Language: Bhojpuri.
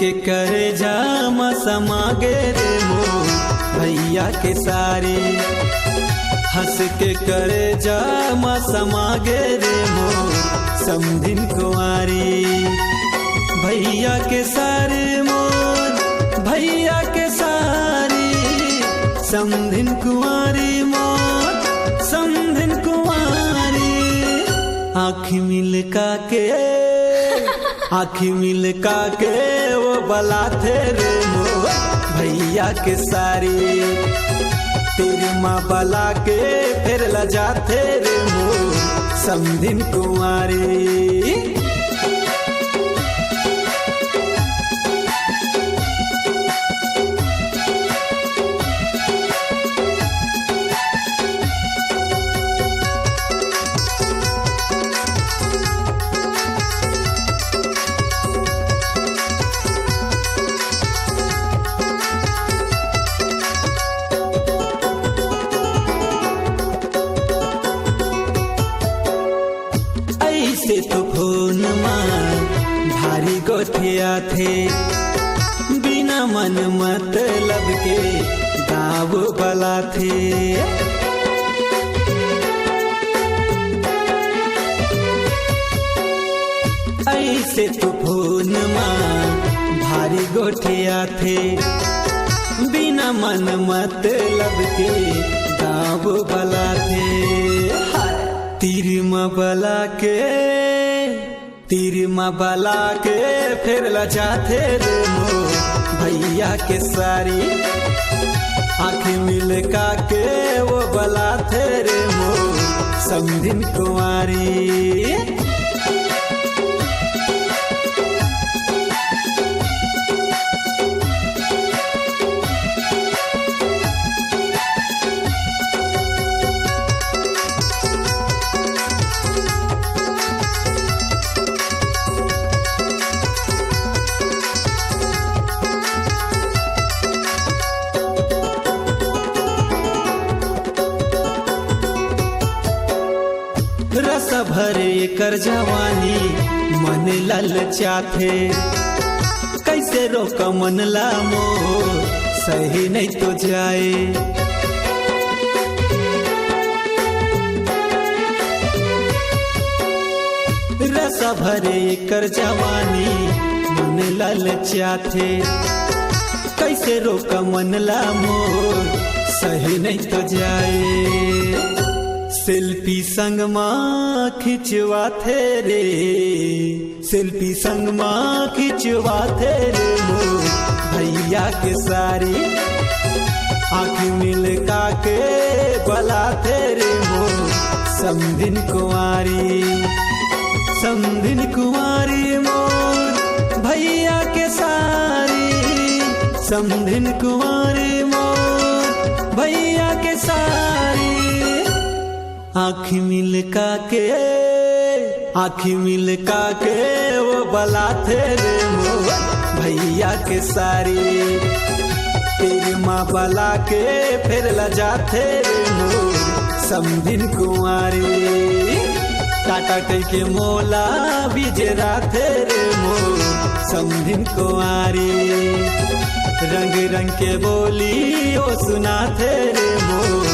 के करे जाम समागे रे मोर भैया के सारी। हंस के करे जाम समागे रे मोर समधिन कुंवारी। भैया के सारे मोर भैया के सारी समधिन कुंवारी मोर समधिन कुंवारी। आँखी मिलका के वो बलाते रे मोर भैया के सारी। तेरी माँ बला के फिर लजाते रे मोर समधिन कुंवारी। ऐसे तो फोन मार भारी गोठिया थे बिना मन मतलब के गाँव बला थे। ऐसे तो फोन मार भारी गोठिया थे बिना मन मतलब के गाँव बला थे। तीर माँ बला के फिर लजाते रे मोर भैया के सारी। आँखें मिलका के वो बलाते रे मोर समधिन कुंवारी। रस भरे कर जवानी मन ललचाथे कैसे रोक मन ला मोर सही नहीं तो जाए। रस भरे कर जवानी मन ललचाथे कैसे रोक मन ला मोर सही नहीं तो जाए। सेल्फी संग माँ खिंचवाते रे सेल्फी संग माँ खिंचवाते रे मोर भैया के सारी। आँख मिलका के बलाते रे मोर समधिन कुंवारी। समधिन कुंवारी मोर भैया के सारी। समधिन कुंवारी मोर भैया के सारी। आँखी मिलका के वो बलाते रे मोर भैया के सारी। तेरी माँ बला के फिर लजाते रे मोर समधिन कुंवारी। टाटा के मोला बिजराते रे मोर समधिन कुंवारी। रंग रंग के बोली ओ सुनाते रे मोर